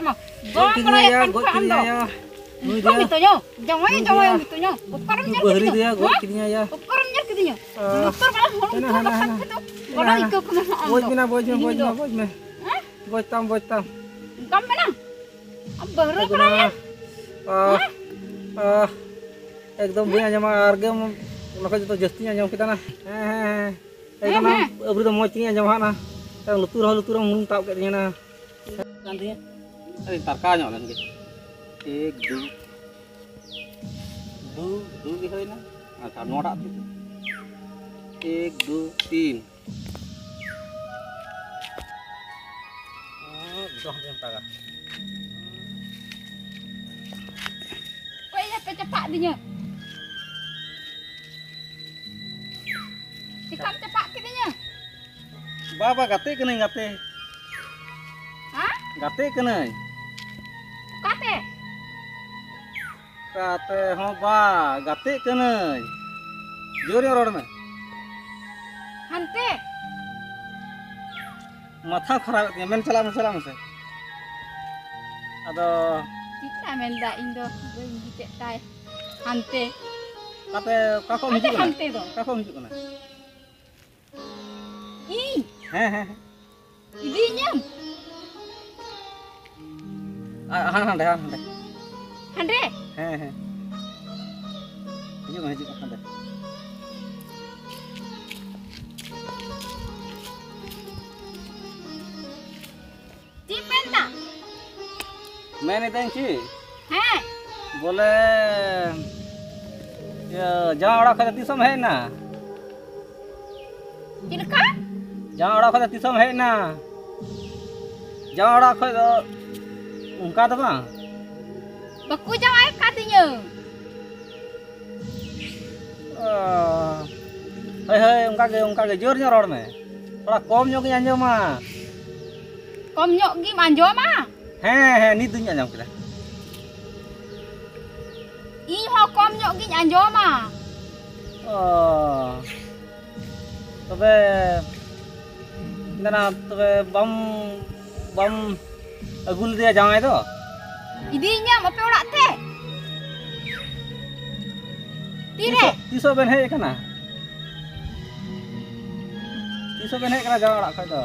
mah. Gong ya kan do. Kok mitonya? Jangan mitonya. Ukarnya dia gua kirinya ya. Ukarnya kirinya. Dokter malah ngomong itu. Kalau itu kena Boj me. Boj tam. Kam menang. Baru kerana. एकदम भी आजमा आरगे लखा जो जस्ती आजम किता ना एकदम अबरी तो मौज की आजम ना लुतुर मुंग ताब के ना कांदी अरे तरका ᱧᱚᱜ ᱞᱮᱱ ᱜᱮ 1 2 भी होइना अच्छा नोडा 1 2 3 doh yang taga cepat dia. Sikap cepat kitanya. Baba gate kenai gate. Hah? Gate kenai. Kate. Kate ho ba gate kenai. Jor rod me. Hante. Matha kharab ke men chala mase. Ado kita menda indo cek tai. Hante. Kate kako hiju kana. Hante do. Kako hiju kana. Ih. He. Idinya. Hande. Hande. He. Hiju hande. Cipenta. मैंने देंची हैं बोले जहाँ अड़ा खा तीसम है ना चिलका जहाँ अड़ा खा तीसम है ना जहाँ अड़ा खा उनका तो बang baku jawai katanya हे उनका के जोर जोर में थोड़ा कम ᱧᱚᱜ ᱜᱤᱧ ᱟᱸᱡᱚᱢᱟ kom nyok gi manjoma ᱦᱮᱸ ᱱᱤᱛ ᱫᱩᱧ ᱟᱸᱡᱚᱢ ᱠᱮᱫᱟ ᱤᱧ ᱦᱚᱸ ᱠᱚᱢ ᱧᱚᱜ ᱜᱤᱧ ᱟᱸᱡᱚᱢᱟ तबे ना तबे बम अगुल दिया जाए तो idinya ape orak te tire तीसो बेन है कना तीसो बेन है कना जाओ ओरा खय तो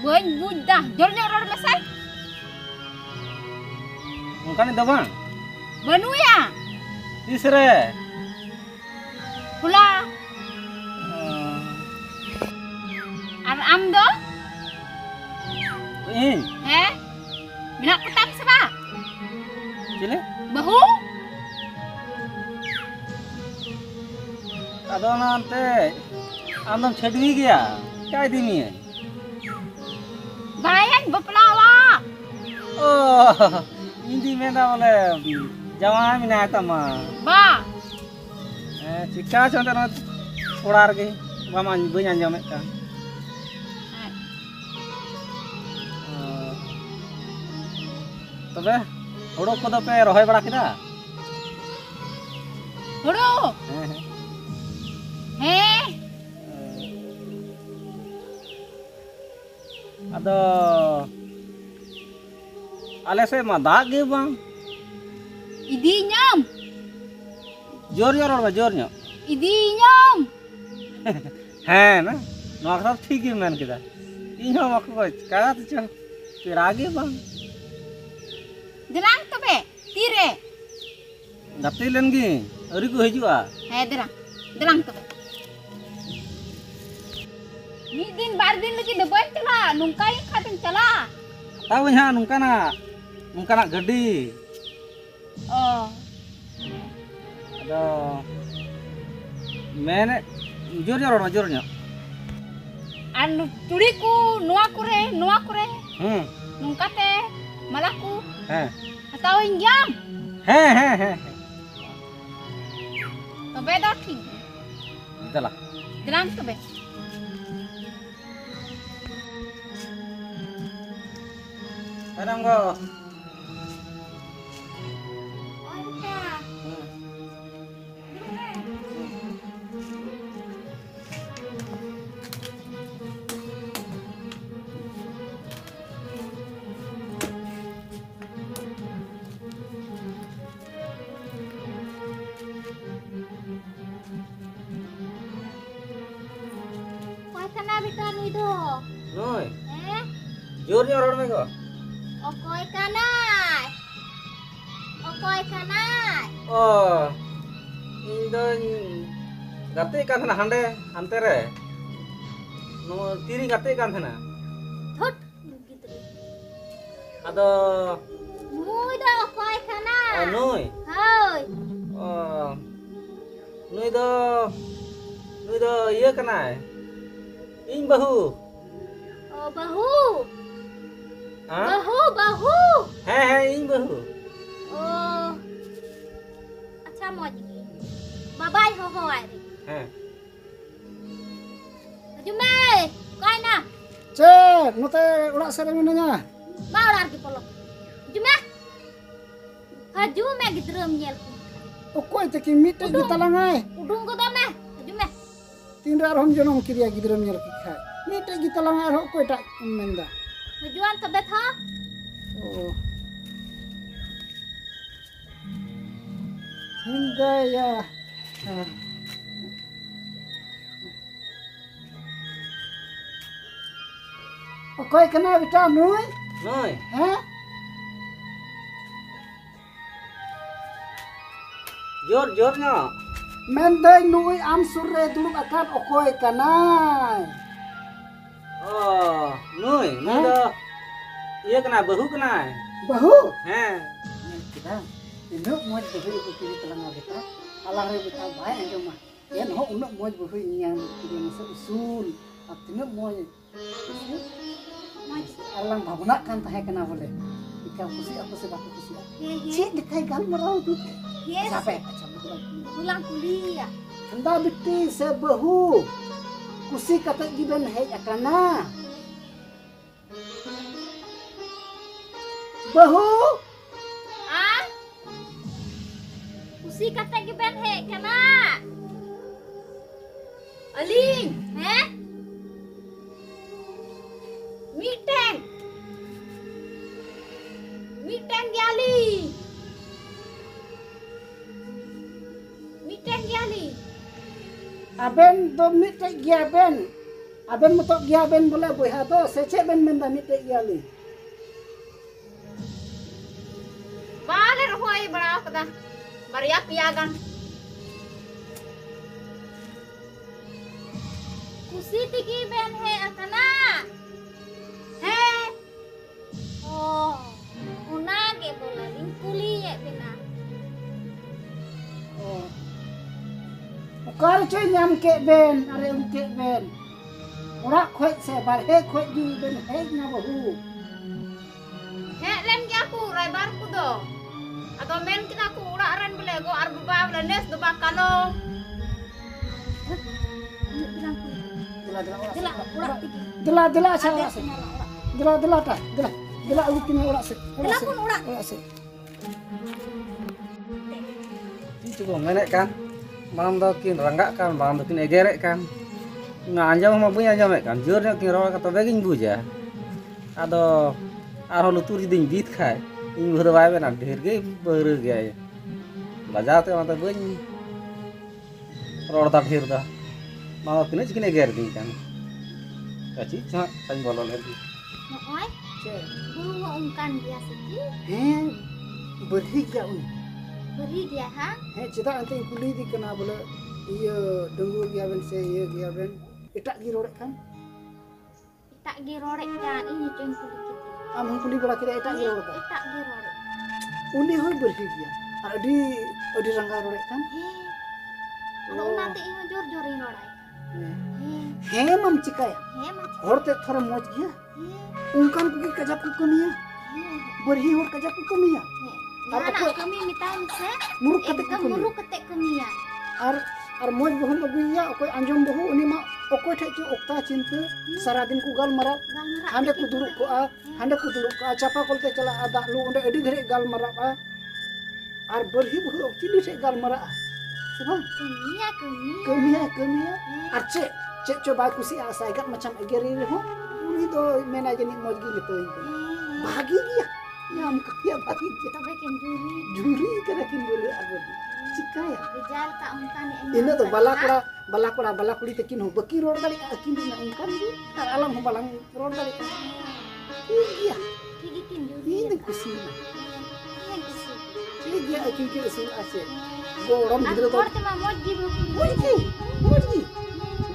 bañ buj dah jor rod mesai उनका ने दबा banu ya तीसरे pula ar am do in minak kutam seba Chile bahu अदो नाते आंदम छडवी गया क्या दिमी है bayan bepelawa इंदी में दा बोले जवान मिना तमा ba चिका चंदन ओड़ार गे बामा बई आंजम का तबे हुड़ो को पे रोहय बड़ा किदा huru he अदो आले से मा दाग गे बांग idinyam जोर ᱧᱚᱜ idinyam हैं ना नोकरा ठीक ही मेन किदा इन हो मको का छ पेरागे बांग derang tobe tire गते लेन गे अरी को हिजुआ he derang tobe mid din bar din lagi do bañ chala nungkai khatin chala tahu nya nungkana gadi oh ada mene जोर nya anu curiku nua kure nungkate malaku atau injam हैं tobe do ठीक चला derang tobe Kadang-go Jor nya rod me ko. Okoy kanai. Okoy kanai. Oh. ᱤᱧ ᱫᱚᱧ ᱜᱟᱛᱮᱜ ᱠᱟᱱ ᱛᱟᱦᱮᱱᱟ ᱦᱟᱱᱛᱮ ᱨᱮ. ᱱᱚᱣᱟ ᱛᱤᱨᱤᱧ ᱜᱟᱛᱮᱜ ᱠᱟᱱ ᱛᱟᱦᱮᱱᱟ. Thut gitu. Ado Mui do okoy kanai. nuy. Hoi. Oh. Nuy do iya kanai. Ing bahu. Oh bahu. Hah? Bahu. He ing bahu. Oh. Acha moj gi. Babai ho ai. He. Jume, koi na. Cek, note urak sere minanya. Mau lagi polok. Jume. Haju me gidram nyel. Okoi teki mite di talangai. Udung ko me. Jume. Tindra rom jonong kiria gidram nyel kikai. Mite di talangai ro okoi tak menda. Tujuan tebet ha. Oh. Hingga ya. Okoi kena bita nuy? Nuy. Hah? Jor nya. Mendai nuy am surre duluk akan okoi kanai. Oh, nuy do iya kena bahu kena. Bahu? He. Kita induk moj bahu iku kiri telanga bita. Alang re bita bae anjong mah. Yen ho unuk moj bahu yang kiri masa usul. Artinya moj. Alang babuna kan tahe kena boleh. Ika kusi aku sebab kusi. Cik dekai gal merau tu. Yes. Sampai macam Pulang kuliah. Kenda biti sebahu. Kusi kata giben hei akana. Bahu. Ah? Usi kata giben he kana. Aling, eh? Miteng gali. Miteng gali. Aben do mite gia ben. Aben motok gia ben boleh boy hado sece ben menda mite gia li. Bale rohoi bड़ा kada. Baria piagan. Kusi tiki ben he akana. He. Oh. Una ke bola ringkuli ye bina. Oh. Ukar cuy nyam ke ben, are ke ben. Ora khoi se bar he khoi di ben he na bahu. He len ki aku rai bar ku do. Atau men kita aku ura ren boleh go ar buba boleh nes do bakano. Jela ura tiki. Dela asal se. Dela ta. Dela aku kini ora se. Jela pun ura. Ora se. Itu kok menek kan. Malam do kin ranggak kan, malam do kin egerek kan. Nga anjam mah punya anjam kan. Jornya kin ro kata beging buja. Ado arho lutur ding bit khai. Ing beuh bae na ढेर ge beureug ge. Bajao te mata beung. Ror ta ढेर da. Mau kene kin eger ding kan. Kaci cha san bolon lagi. Mooi. Guru ungkan dia sedih. He berhi ya un. Beri dia ha. He cita ante kuli di kena bola iya denggu gia ben se iya gia ben. Itak gi rorek kan. Tak girorek kan ini ceng kulit kita. Am kuli bola kira itak gi rorek. Tak girorek. Uni hoy berhi dia. Adi rangga rorek kan. Kalau nanti ini jor-jorin rorai. He mam cikaya. He macam. Horte thora moj gia. Ungkan kuki kajap ku kamiya. Berhi hor kajap ku kamiya. Anak kami minta se. Muruk ketek ku kamiya. Muruk ketek kemian. Ar moj bohon baguya okoy anjom bohu uni ma okoy thek ju okta cinta saradin ku gal marap. Hande ku duluk ku a capa kolte chala ada lu onde edi dhere gal marap a. Ar berhi bohu ok cili thek gal marap. Sebab kemiya. Ar cek coba kusi a saigat macam egeri reho. Uni do mena jeni moj gi litoi. Bagi dia. Nyam kaya bagi dia. Kita bikin juri. Juri kena kin boleh abon. Cikaya. Rijal tak ungkan Ini tuh balakula tekin ho baki ror dali akin dina ungkan di alam ho balang ror dali Iya, Gigitin juga. ini kusin. Yang kesel. Iya, kiki usul asyik. Gorom gitu tuh. Aku cuma mau jibu. Muji, muji.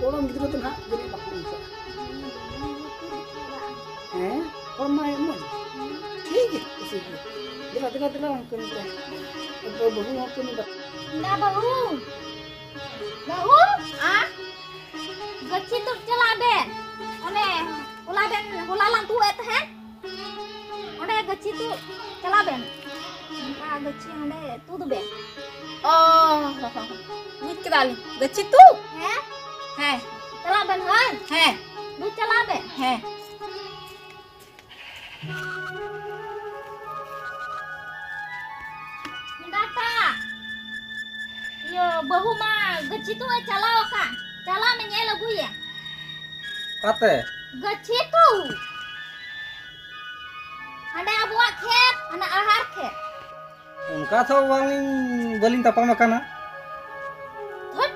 Gorom gitu tuh nak jadi bakal bisa. Orang main muji. Iya, usul. Tidak langsung kan. Apa baru mau pun Nggak bau. Bau? Ah? Geci tuh celaben. One, ulaben, ulalang tuh etahen. One geci tuh celaben. Nah, geci one tuh tuh ben. Oh, buat kedali. Geci tuh. Heh, celaben kan? Lu celaben. Data. Yo, bahu mah geci tuh calau kan? Calau menyela gue ya. Kate. Geci tuh. Ada buat ket, ada ahar ket. Unka tuh waling baling tapang makana. Thot,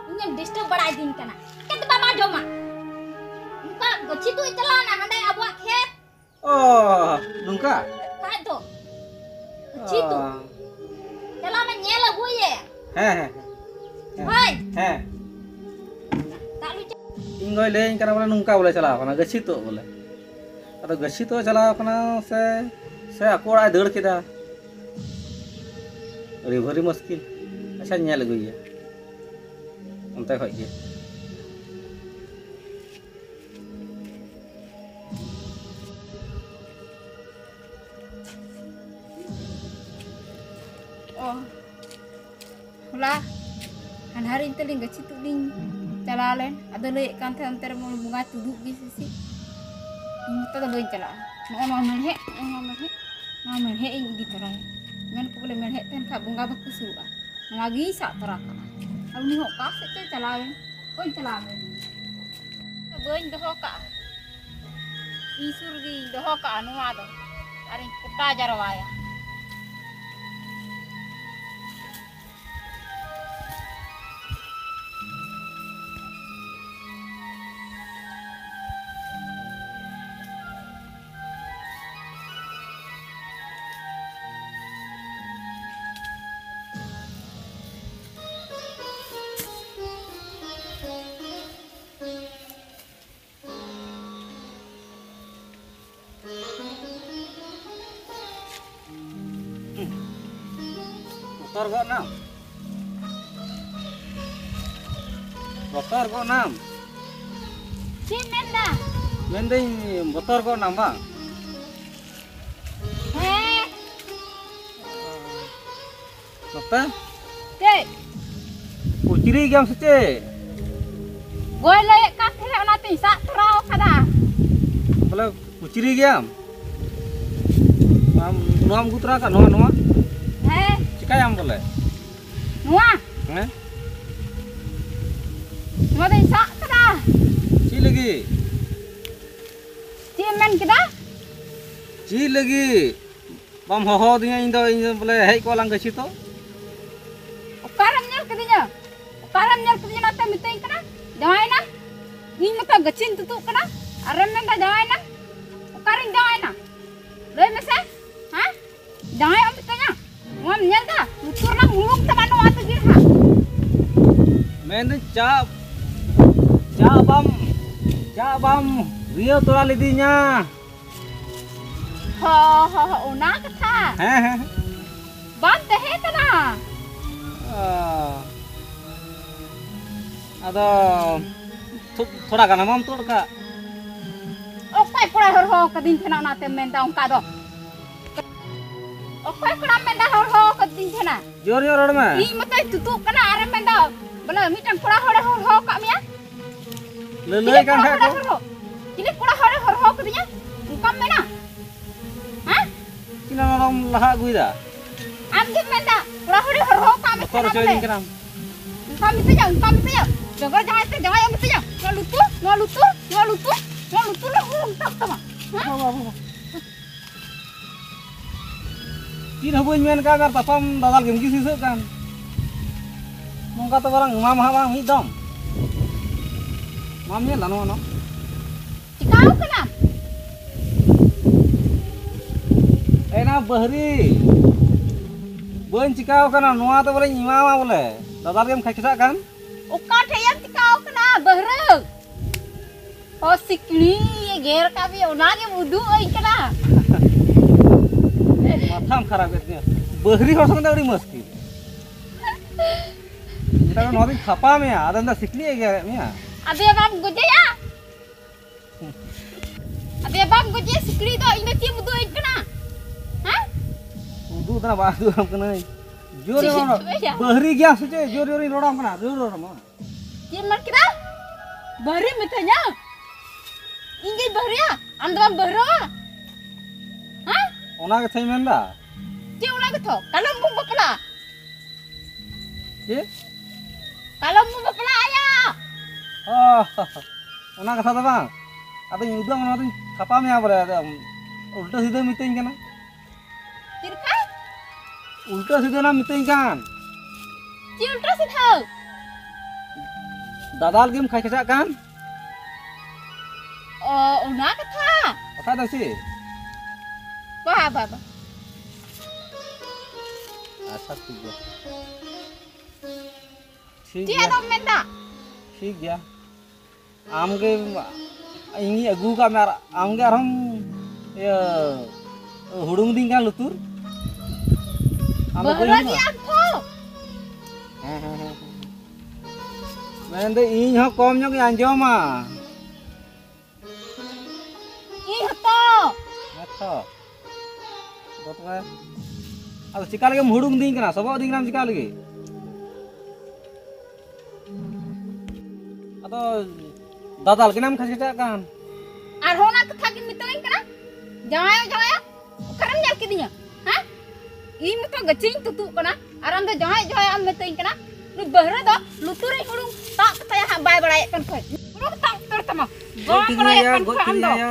ini disturb bada din kana. Ket ba ma joma. Unka geci tuh calau na ada buat ket. Oh, nungka. Kai tuh. Geci tuh. Calau menyela gue ya. Heh. Hai, Heh. tak lucu. Inggoy le karena mana nungka boleh cala kana gachi to boleh. Atau gachi to cala kana se aku orang deur kita. Very muskil. Acha nyel gui ya. Ontai khoi ge. Oh. Lah. Han hari itu ling geci tuh ling calalen. Ada le kan antar mau bunga tuduk gitu sih. Ini tuh boleh cala. Mau melhe ini di terai. Ngan ko boleh melhe ten ka bunga baku suka. Ngagi sak teraka. Kalau ni hok kas itu calalen. Kau calalen. Boin doho ka. Isur gi doho ka anu ado. Ari kuta jarwaya. Dokter kok nam. Dokter kok nam. Sini dah. Mending motor kok nam bang. Dokter, Dek, kuciri gam sece. gue lek kate nanti sak terau kada. Boleh kuciri gam. Nuam gutra kan nuam. Cika yang boleh. Nuah, Eh? nuah deh sak kada. Ci lagi. Cimen kita. Ci lagi. Bam hoho dengan indo boleh hei ko lang gaci to. Ukaran nyar kedinya nanti mitain kada. Jangan na. Ini mata gacin tutup kada. Aram nanda jangan na. Ukarin jangan na. Loi mese? Hah? Jangan om mitanya. Mau nyanda. Lutur nang ngulung sama no atau girha. Mende ca bam rio tola lidinya. Ho, una kata. Heh. Bante he kada. Ada थोड़ा गाना माम तोड़ का Okai kura horho kadin thena na te menda ongka do. Okai kura menda horho kadin thena. जोर जोर road में Ing matai tutup kana are menda. Bala mitang kura hore horho ka mia. ले ले kan है को Ini kura hore horho kadinya. Ungkam mena. Hah? किना नरम लहा गुइदा Ambil menda. Kura hore horho ka mia. Motor चोरी करम Ungkam itu ya. Jaga jangan yang itu ya. No lutu lah hurung tak sama. Hah? तीन हबुन main का अगर तपम दादाल game की सिसो kan नोंका तो बरang mam ha bang mi dom mam nya lano no Cikau kena. ना बहरी बन चिकाव कना नोआ तो बोले इमामा बोले दादा गेम खाइसा kan Uka thayam cikau kena bahre. Oh sikli ger kami onage wudu ai kena. माथाम खराब करते बहरी हर संग दावरी मस्ती kita kan नोदिन खपा में आ दंदा सिकली है क्या में Ade bam guje ya. Ade bam guje sikli do ina ti wudu ai kena. Hah? उदू तना बादू हम कना जोर जोर बहरी गया सोचे जोर जोर रोड़ाम कना जोर जोर मा Dia mar kira. Bahre mitanya. Inge bahre ya. Andam bahre. Hah? ओना के थई मेंदा Dia ulah gitu. Kalau mau bapala. के Kalau mau bapala ayah. ओना कथा दा बांग अबे उदू हम नोदिन खपा में आ बोले उल्टा सीधा मितें कना Tirka? उल्टा सीधा ना मितें kan Dia ultra sih tahu. दादाल गेम खाइसा kan Oh, udah kata. कथा दा सी Bah, bah, bah. अच्छा ठीक है ठीक Dia है ada minta. ठीक गया आमगे इंगी अगू का मेरा आमगे हम ये हुडुंग दिन का लुतुर Bahre dia apa? मेंदे इन हो कम ᱧᱚᱜ ᱜᱮ ᱟᱸᱡᱚᱢᱟ Ih, to. अच्छा बतवा अब चिका लगे हुडुंग दिन कना सबो दिन नाम चिका लगे अतो दादाल के नाम खसटा kan Arhona kata gini mitahin kana? Jawaya. Ukaran nyal kidinya. Hah? Ih, mito gacing tutu kana? Aram do jawaya am mitahin kana? Lu bahre do luturi hurung tak kataya bay barai kan koi. Lu tak tertama. gol kinya ya gol kinya ya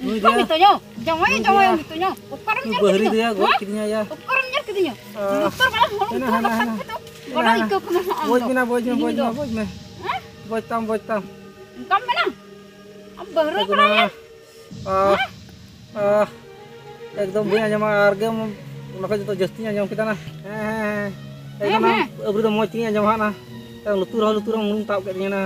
nuy Kau dia mitonya. Jawaya mitonya. Ukaran nu nyal bahri kidinya. dia gol kinya ya Ukaran nyal kidinya. Lutur balas hurung hana, hana. Kalau ikut kena am boj do. mina boj me Hah? boj tam Kam mana? Am bahre Aku kana ya? एकदम बुआ जमा आरगे उनका जो जस्ती आंजम किता ना एकदम अबरी तो मौज ती आंजम हाना लुतुर मुंग ताब के ना